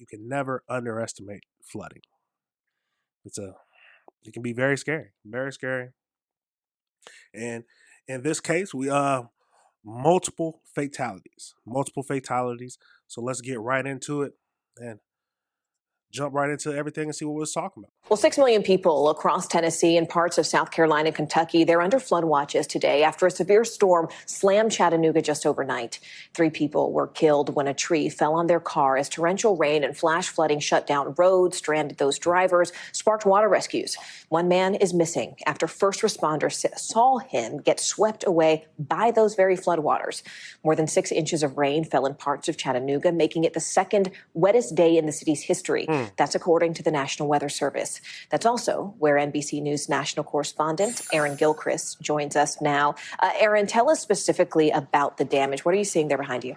can never underestimate flooding. It can be very scary, very scary. And in this case, we multiple fatalities. So let's get right into it and jump right into everything and see what we're talking about. Well, 6 million people across Tennessee and parts of South Carolina and Kentucky, they're under flood watches today after a severe storm slammed Chattanooga just overnight. 3 people were killed when a tree fell on their car as torrential rain and flash flooding shut down roads, stranded those drivers, sparked water rescues. 1 man is missing after first responders saw him get swept away by those very floodwaters. More than 6 inches of rain fell in parts of Chattanooga, making it the second wettest day in the city's history. That's according to the National Weather Service. That's also where NBC News national correspondent Aaron Gilchrist joins us now. Aaron, tell us specifically about the damage. What are you seeing there behind you?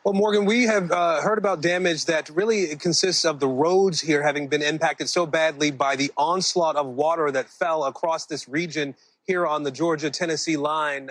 Well, Morgan, we have heard about damage that really consists of the roads here having been impacted so badly by the onslaught of water that fell across this region here on the Georgia-Tennessee line.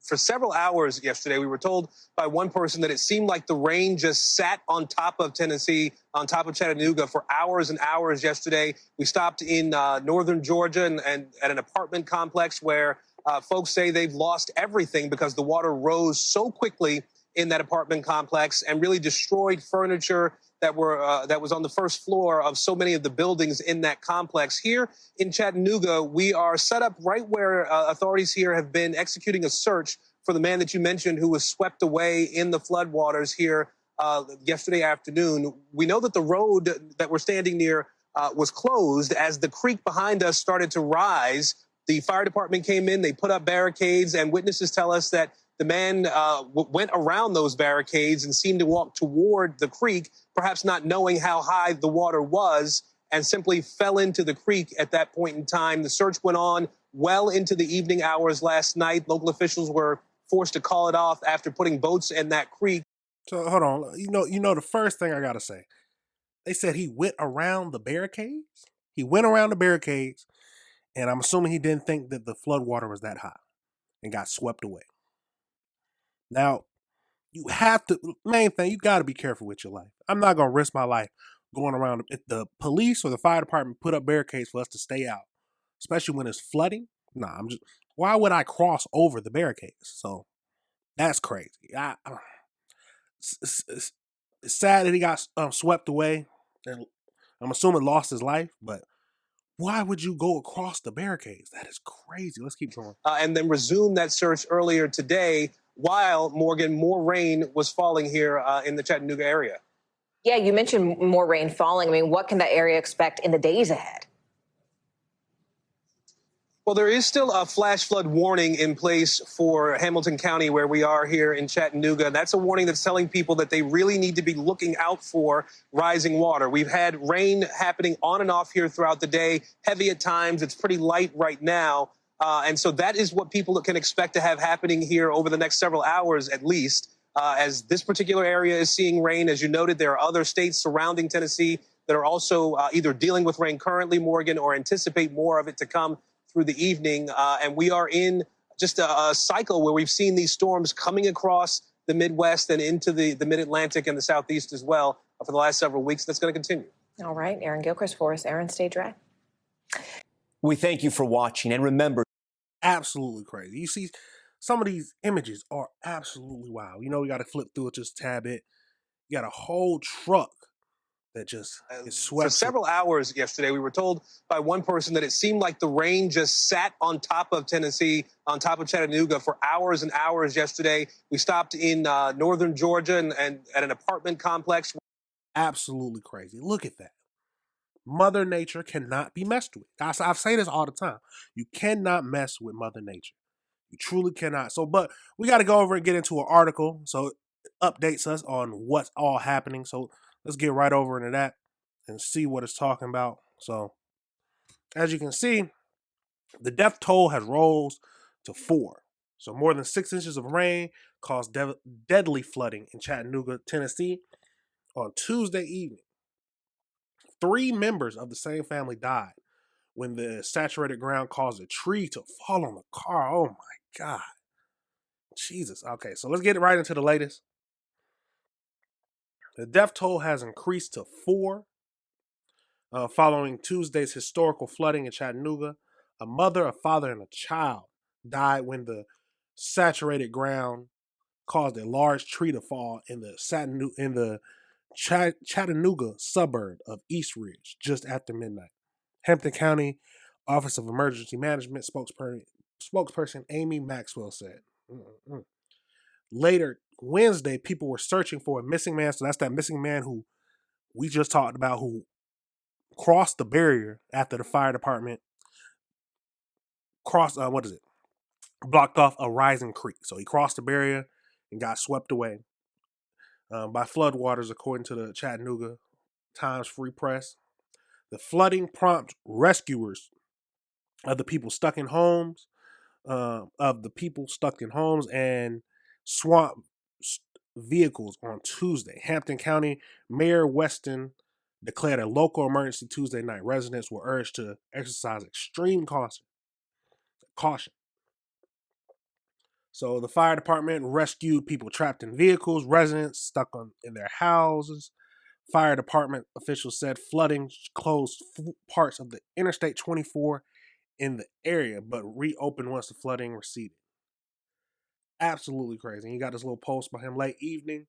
For several hours yesterday, we were told by one person that it seemed like the rain just sat on top of Tennessee, on top of Chattanooga for hours and hours yesterday. We stopped in northern Georgia and at an apartment complex where folks say they've lost everything because the water rose so quickly in that apartment complex and really destroyed furniture that was on the first floor of so many of the buildings in that complex. Here in Chattanooga, we are set up right where authorities here have been executing a search for the man that you mentioned who was swept away in the floodwaters here yesterday afternoon. We know that the road that we're standing near was closed as the creek behind us started to rise. The fire department came in, they put up barricades, and witnesses tell us that the man went around those barricades and seemed to walk toward the creek, perhaps not knowing how high the water was, and simply fell into the creek at that point in time. The search went on well into the evening hours last night. Local officials were forced to call it off after putting boats in that creek. So hold on. You know the first thing I gotta say. They said he went around the barricades. He went around the barricades, and I'm assuming he didn't think that the flood water was that high and got swept away. Now, you have to, main thing, you got to be careful with your life. I'm not going to risk my life going around. If the police or the fire department put up barricades for us to stay out, especially when it's flooding, why would I cross over the barricades? So that's crazy. It's sad that he got swept away and I'm assuming lost his life, but why would you go across the barricades? That is crazy. Let's keep going. And then resume that search earlier today while, Morgan, more rain was falling here in the Chattanooga area. Yeah, you mentioned more rain falling. I mean, what can that area expect in the days ahead? Well, there is still a flash flood warning in place for Hamilton County, where we are here in Chattanooga. That's a warning that's telling people that they really need to be looking out for rising water. We've had rain happening on and off here throughout the day, heavy at times. It's pretty light right now. And so that is what people can expect to have happening here over the next several hours, at least, as this particular area is seeing rain. As you noted, there are other states surrounding Tennessee that are also either dealing with rain currently, Morgan, or anticipate more of it to come through the evening. And we are in just a cycle where we've seen these storms coming across the Midwest and into the Mid-Atlantic and the Southeast as well for the last several weeks. That's going to continue. All right, Aaron Gilchrist for us. Aaron, stay dry. We thank you for watching, and remember, absolutely crazy. You see, some of these images are absolutely wild. You know, we got to flip through it just a tad bit. You got a whole truck that just is swept. For several hours yesterday, we were told by one person that it seemed like the rain just sat on top of Tennessee, on top of Chattanooga for hours and hours yesterday. We stopped in northern Georgia and at an apartment complex. Absolutely crazy. Look at that. Mother Nature cannot be messed with. I say this all the time. You cannot mess with Mother Nature. You truly cannot. So, but we got to go over and get into an article. So it updates us on what's all happening. So let's get right over into that and see what it's talking about. So as you can see, the death toll has rose to 4. So more than 6 inches of rain caused deadly flooding in Chattanooga, Tennessee on Tuesday evening. 3 members of the same family died when the saturated ground caused a tree to fall on the car. Oh my God. Jesus. Okay, so let's get right into the latest. The death toll has increased to 4 following Tuesday's historical flooding in Chattanooga. A mother, a father, and a child died when the saturated ground caused a large tree to fall in the Chattanooga suburb of East Ridge just after midnight. Hampton County Office of Emergency Management spokesperson Amy Maxwell said. Mm-mm. Later Wednesday, people were searching for a missing man. So that's that missing man who we just talked about, who crossed the barrier after the fire department blocked off a rising creek. So he crossed the barrier and got swept away by floodwaters, according to the Chattanooga Times Free Press. The flooding prompted rescuers of the people stuck in homes, and swamp vehicles on Tuesday. Hampton County Mayor Weston declared a local emergency Tuesday night. Residents were urged to exercise extreme caution. So the fire department rescued people trapped in vehicles, residents stuck in their houses. Fire department officials said flooding closed parts of the Interstate 24 in the area, but reopened once the flooding receded. Absolutely crazy. And you got this little post by him late evening.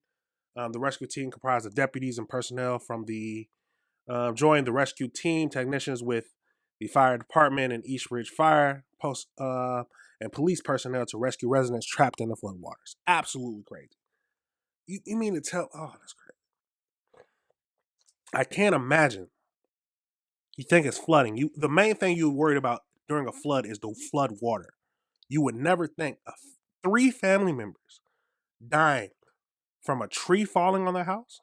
The rescue team comprised of deputies and personnel from the joined the rescue team, technicians with the fire department and East Ridge Fire Post and police personnel to rescue residents trapped in the floodwaters. Absolutely crazy. You mean to tell? Oh, that's crazy. I can't imagine. You think it's flooding. The main thing you're worried about during a flood is the flood water. You would never think of 3 family members dying from a tree falling on their house.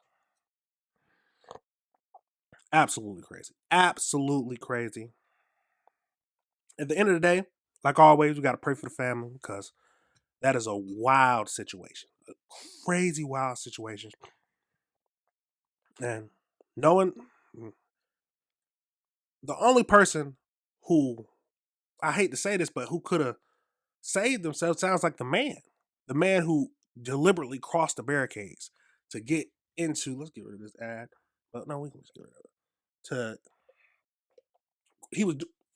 Absolutely crazy. Absolutely crazy. At the end of the day, like always, we got to pray for the family because that is a wild situation. A crazy, wild situation. And knowing the only person who, I hate to say this, but who could have saved themselves sounds like the man. The man who deliberately crossed the barricades to get into, let's get rid of this ad. But no, we can just get rid of it. He was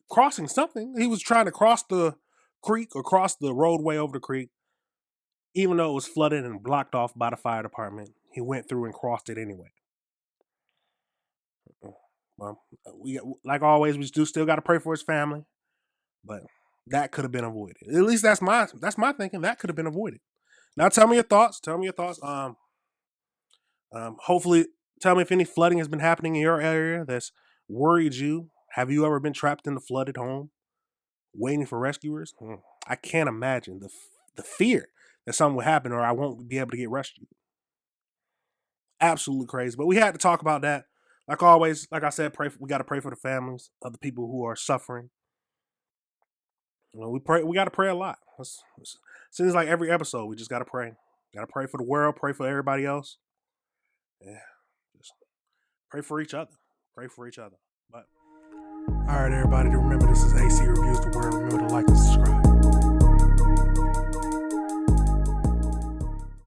crossing something. He was trying to cross the creek or cross the roadway over the creek. Even though it was flooded and blocked off by the fire department, he went through and crossed it anyway. Well, we like always, we still got to pray for his family, but that could have been avoided. At least that's my thinking. That could have been avoided. Now, tell me your thoughts. Hopefully, tell me if any flooding has been happening in your area that's worried you. Have you ever been trapped in a flooded home, waiting for rescuers? I can't imagine the fear that something will happen or I won't be able to get rescued. Absolutely crazy. But we had to talk about that. Like always, like I said, we got to pray for the families of the people who are suffering. We got to pray a lot. Seems like every episode we just got to pray. Got to pray for the world, pray for everybody else. Yeah, just pray for each other. Pray for each other. But all right, everybody, remember this is AC Reviews the Word. Remember to like and subscribe.